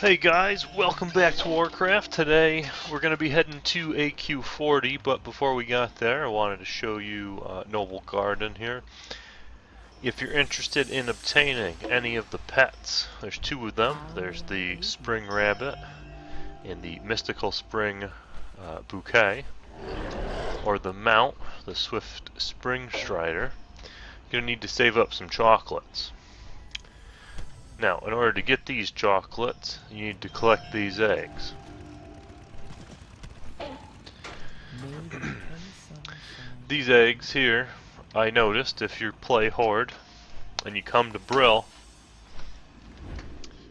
Hey guys, welcome back to Warcraft. Today we're going to be heading to AQ40, but before we got there I wanted to show you Noble Garden here. If you're interested in obtaining any of the pets, there's two of them. There's the Spring Rabbit and the Mystical Spring Bouquet, or the Mount, the Swift Spring Strider. You're going to need to save up some chocolates. Now, in order to get these chocolates, you need to collect these eggs. These eggs here, I noticed if you play Horde and you come to Brill,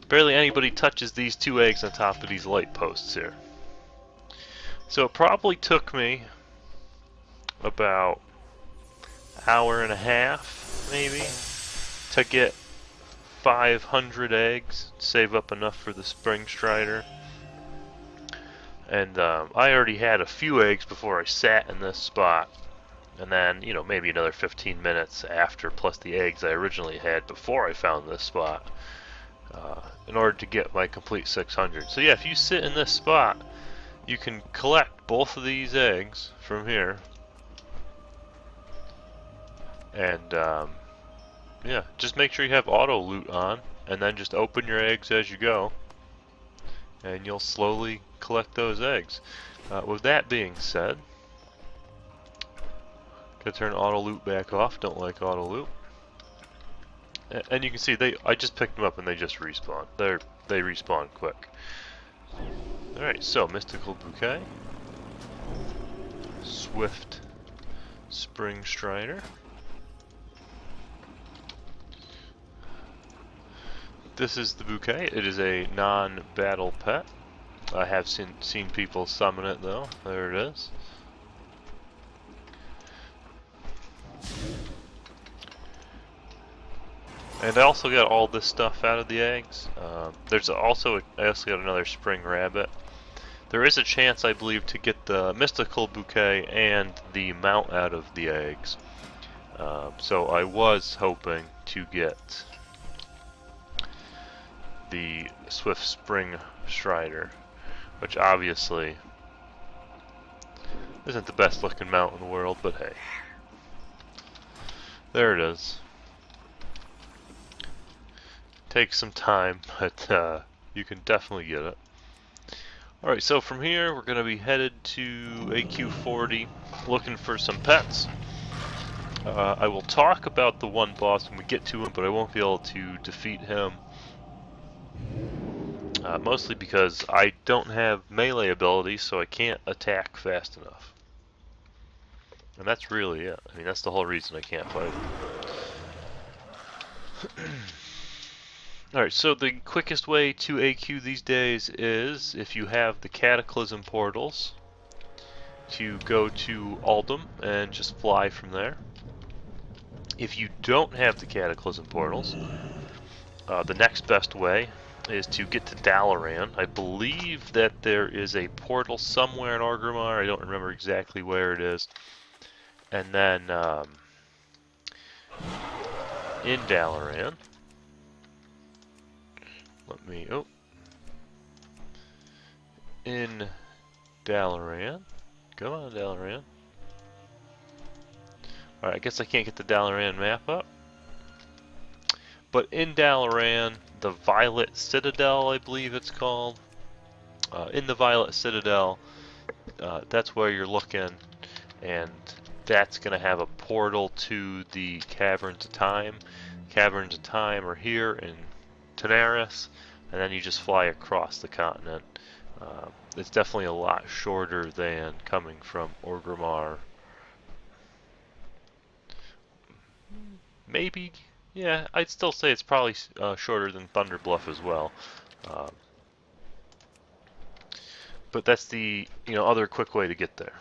barely anybody touches these two eggs on top of these light posts here. So it probably took me about an hour and a half, maybe, to get 500 eggs, save up enough for the Spring Strider. And I already had a few eggs before I sat in this spot. And then, maybe another 15 minutes after, plus the eggs I originally had before I found this spot, in order to get my complete 600. So yeah, if you sit in this spot, you can collect both of these eggs from here. And yeah, just make sure you have auto loot on, and then just open your eggs as you go, and you'll slowly collect those eggs. With that being said, gonna turn auto loot back off. Don't like auto loot. And you can see I just picked them up and they just respawn. They respawn quick. All right, so Mystical Bouquet, Swift Spring Strider. This is the bouquet. It is a non-battle pet. I have seen people summon it though. There it is. And I also got all this stuff out of the eggs. I also got another Spring Rabbit. There is a chance, I believe, to get the Mystical Bouquet and the Mount out of the eggs. So I was hoping to get the Swift Spring Strider, which obviously isn't the best looking mount in the world, but hey. There it is. Takes some time, but you can definitely get it. Alright, so from here we're going to be headed to AQ40 looking for some pets. I will talk about the one boss when we get to him, but I won't be able to defeat him. Mostly because I don't have melee ability, so I can't attack fast enough. And that's really it. I mean, that's the whole reason I can't fight. Alright, so the quickest way to AQ these days is, if you have the Cataclysm portals, to go to Uldum and just fly from there. If you don't have the Cataclysm portals, the next best way is to get to Dalaran. I believe that there is a portal somewhere in Ahn'Qiraj. I don't remember exactly where it is. And then in Dalaran, in Dalaran, come on Dalaran. Alright, I guess I can't get the Dalaran map up. But in Dalaran, the Violet Citadel, I believe it's called. In the Violet Citadel, that's where you're looking, and that's going to have a portal to the Caverns of Time. Caverns of Time are here in Tanaris, and then you just fly across the continent. It's definitely a lot shorter than coming from Ahn'Qiraj. Maybe. Yeah, I'd still say it's probably shorter than Thunder Bluff as well. But that's the other quick way to get there.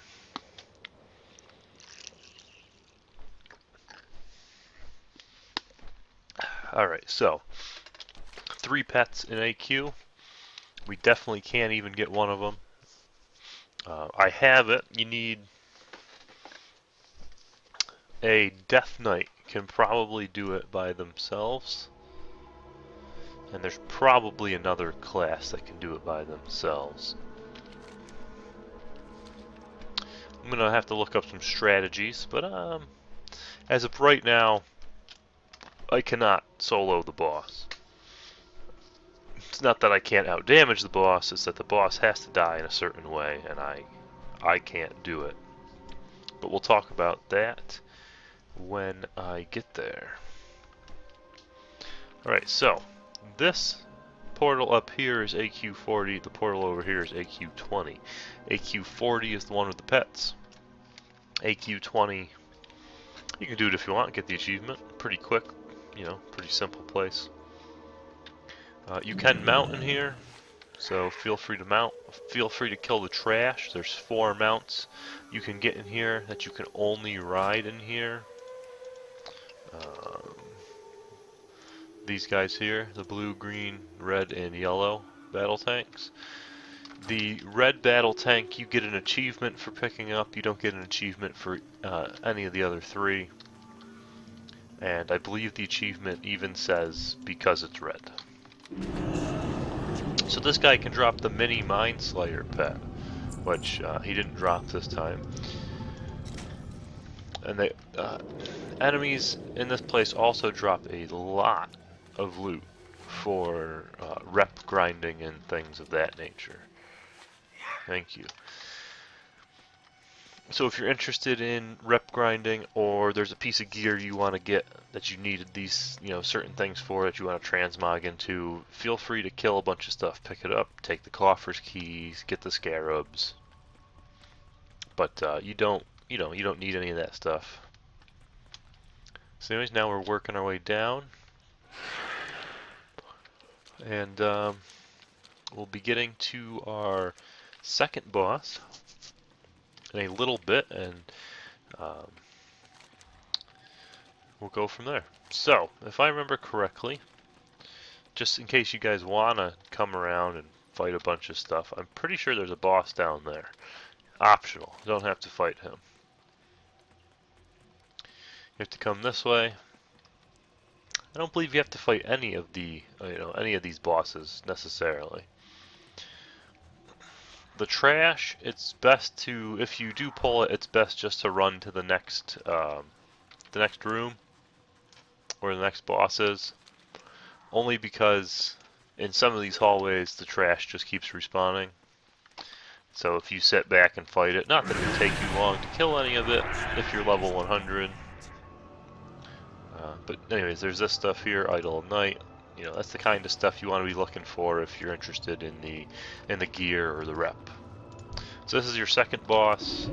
Alright, so 3 pets in AQ. We definitely can't even get one of them. I have it. You need a Death Knight. Can probably do it by themselves. And there's probably another class that can do it by themselves. I'm going to have to look up some strategies, but as of right now, I cannot solo the boss. It's not that I can't outdamage the boss, it's that the boss has to die in a certain way, and I can't do it. But we'll talk about that when I get there. Alright, so this portal up here is AQ40, the portal over here is AQ20. AQ40 is the one with the pets. AQ20, you can do it if you want, get the achievement. Pretty quick, you know, pretty simple place. You can mount in here, so feel free to mount. Feel free to kill the trash. There's 4 mounts you can get in here that you can only ride in here. These guys here, the blue, green, red, and yellow battle tanks. The red battle tank, you get an achievement for picking up. You don't get an achievement for any of the other 3. And I believe the achievement even says because it's red. So this guy can drop the mini Mind Slayer pet, which he didn't drop this time. And the enemies in this place also drop a lot of loot for rep grinding and things of that nature. Thank you. So if you're interested in rep grinding, or there's a piece of gear you want to get that you needed these, you know, certain things for that you want to transmog into, feel free to kill a bunch of stuff, pick it up, take the coffer's keys, get the scarabs. But you don't need any of that stuff. So anyways, now we're working our way down, and we'll be getting to our second boss in a little bit, and we'll go from there. So, if I remember correctly, just in case you guys want to come around and fight a bunch of stuff, I'm pretty sure there's a boss down there. Optional. You don't have to fight him. You have to come this way. I don't believe you have to fight any of the, any of these bosses necessarily. The trash, it's best to, if you do pull it, it's best just to run to the next room where the next boss is. Only because in some of these hallways the trash just keeps respawning. So if you sit back and fight it, not that it would take you long to kill any of it if you're level 100. But anyways, there's this stuff here, Idle of Night. You know, that's the kind of stuff you want to be looking for if you're interested in the gear or the rep. So this is your second boss.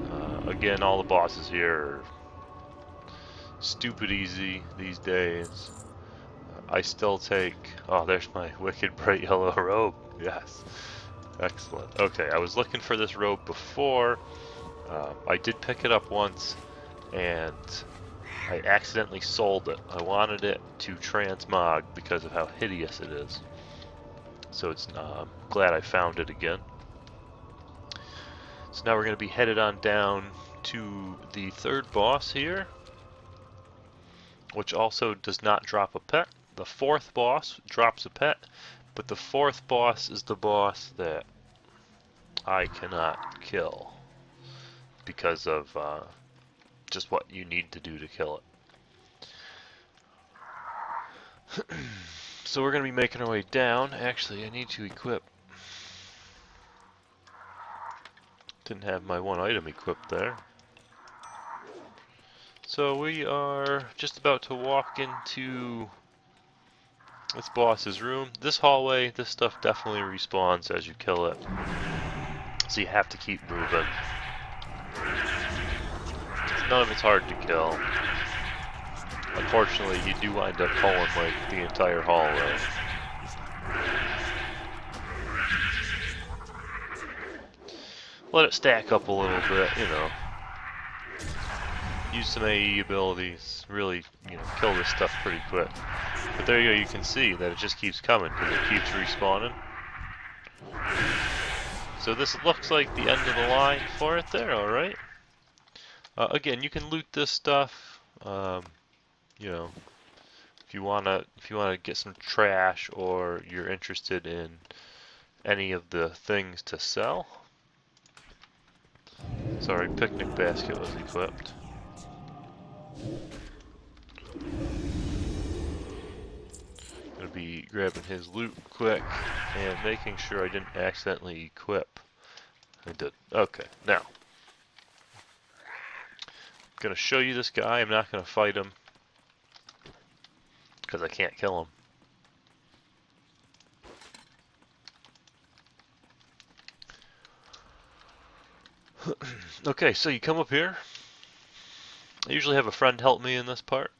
Again, all the bosses here are stupid easy these days. I still take... Oh, there's my wicked bright yellow robe. Yes. Excellent. Okay, I was looking for this robe before. I did pick it up once, and I accidentally sold it. I wanted it to transmog because of how hideous it is. So it's I'm glad I found it again. So now we're going to be headed on down to the third boss here, which also does not drop a pet. The fourth boss drops a pet, but the fourth boss is the boss that I cannot kill because of just what you need to do to kill it. So we're going to be making our way down. Actually, I need to equip. Didn't have my one item equipped there. So we are just about to walk into this boss's room. This hallway, this stuff definitely respawns as you kill it. So you have to keep moving. None of it's hard to kill. Unfortunately, you do wind up pulling like the entire hallway. Let it stack up a little bit, you know. Use some AE abilities, really, kill this stuff pretty quick. But there you go, you can see that it just keeps coming because it keeps respawning. So this looks like the end of the line for it there, alright. Again, you can loot this stuff, If you wanna get some trash, or you're interested in any of the things to sell. Sorry, picnic basket was equipped. Gonna be grabbing his loot quick and making sure I didn't accidentally equip. I did. Okay, now gonna show you this guy. I'm not gonna fight him because I can't kill him. Okay, so you come up here. I usually have a friend help me in this part,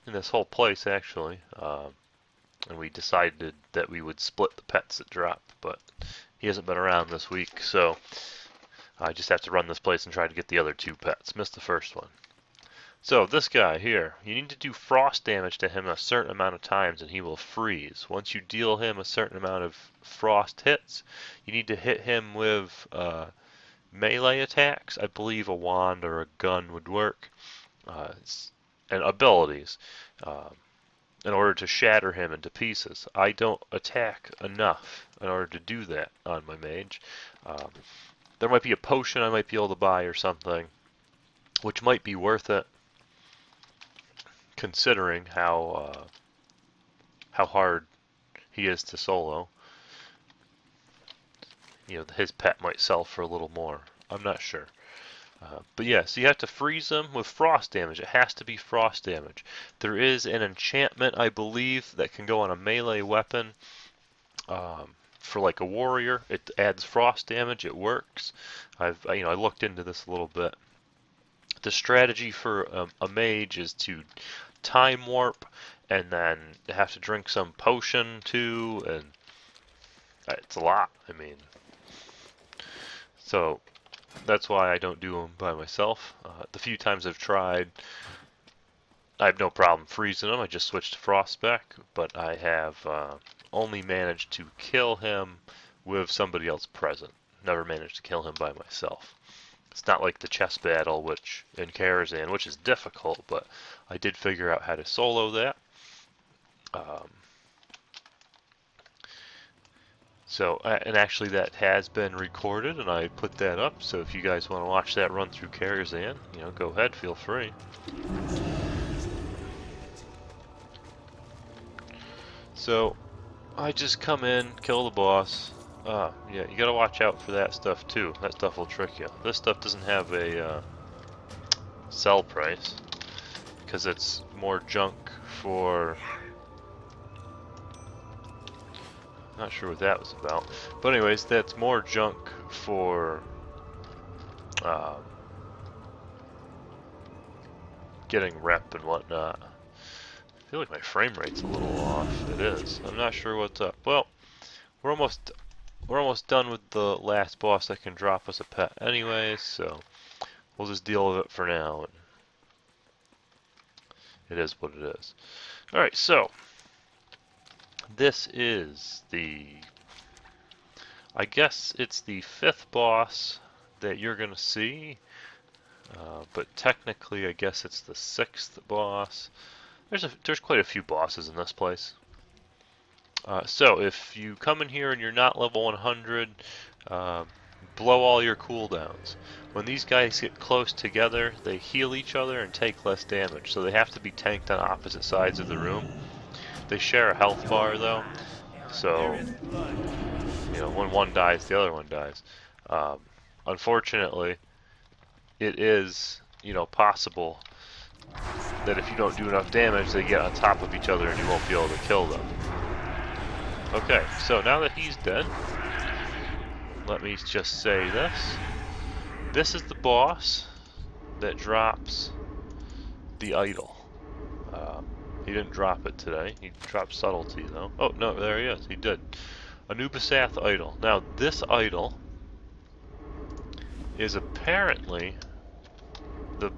in this whole place actually, and we decided that we would split the pets that drop, but he hasn't been around this week, so I just have to run this place and try to get the other 2 pets. Missed the first one. So this guy here, you need to do frost damage to him a certain amount of times and he will freeze. Once you deal him a certain amount of frost hits, you need to hit him with melee attacks. I believe a wand or a gun would work. And abilities in order to shatter him into pieces. I don't attack enough in order to do that on my mage. There might be a potion I might be able to buy or something, which might be worth it, considering how hard he is to solo. You know, his pet might sell for a little more. I'm not sure. But yeah, so you have to freeze them with frost damage. It has to be frost damage. There is an enchantment, I believe, that can go on a melee weapon for like a warrior. It adds frost damage. It works. I looked into this a little bit. The strategy for a mage is to time warp and then have to drink some potion too, and it's a lot. I mean, so that's why I don't do them by myself. The few times I've tried, I have no problem freezing them. I just switched to frost spec, but I have only managed to kill him with somebody else present. Never managed to kill him by myself. It's not like the chess battle, which in Karazhan, which is difficult, but I did figure out how to solo that. And actually that has been recorded, and I put that up, so if you guys want to watch that run through Karazhan, go ahead, feel free. So, I just come in, kill the boss. Yeah, you gotta watch out for that stuff too. That stuff will trick you. This stuff doesn't have a sell price, because it's more junk for... Not sure what that was about. But anyways, that's more junk for getting rep and whatnot. I feel like my frame rate's a little off. It is. I'm not sure what's up. Well, we're almost done with the last boss that can drop us a pet anyways, so we'll just deal with it for now. It is what it is. Alright, so this is I guess it's the 5th boss that you're gonna see, but technically I guess it's the 6th boss. There's quite a few bosses in this place. So if you come in here and you're not level 100, blow all your cooldowns. When these guys get close together, they heal each other and take less damage, so they have to be tanked on opposite sides of the room. They share a health bar though, so when one dies, the other one dies. Unfortunately, it is possible that if you don't do enough damage, they get on top of each other and you won't be able to kill them. Okay, so now that he's dead, let me just say this. This is the boss that drops the idol. He didn't drop it today. He dropped subtlety though. Oh no, there he is. He did. Ahn'Qiraj idol. Now this idol is apparently the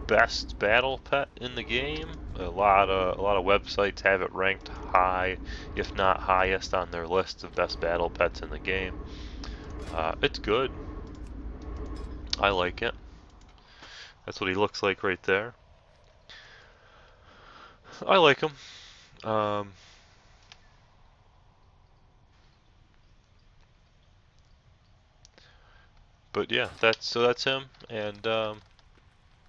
best battle pet in the game. A lot of websites have it ranked high, if not highest, on their list of best battle pets in the game. It's good. I like it. That's what he looks like right there. I like him. Um, but yeah, that's him, and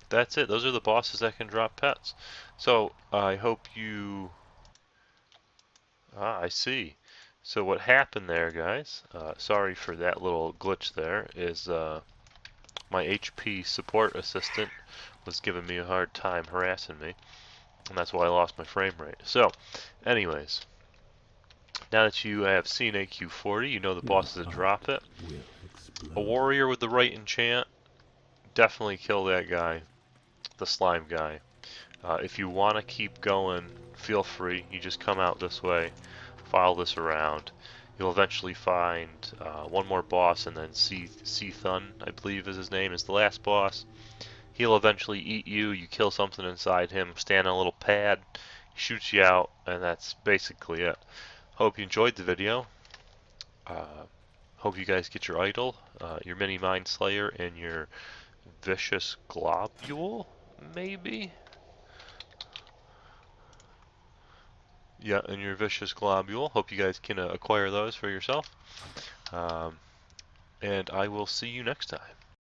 that's it. Those are the bosses that can drop pets. So I hope you. I see. So what happened there, guys? Sorry for that little glitch there. Is my HP support assistant was giving me a hard time, harassing me, and that's why I lost my frame rate. So, anyways, now that you have seen AQ40, you know the bosses that drop it. A warrior with the right enchant, definitely kill that guy, the slime guy. If you want to keep going, feel free. You just come out this way, follow this around. You'll eventually find one more boss, and then Thun, I believe is his name, is the last boss. He'll eventually eat you. You kill something inside him, stand on a little pad, he shoots you out, and that's basically it. Hope you enjoyed the video. Hope you guys get your idol, your mini mind slayer, and your vicious globule, maybe? Yeah, and your vicious globule. Hope you guys can acquire those for yourself. And I will see you next time.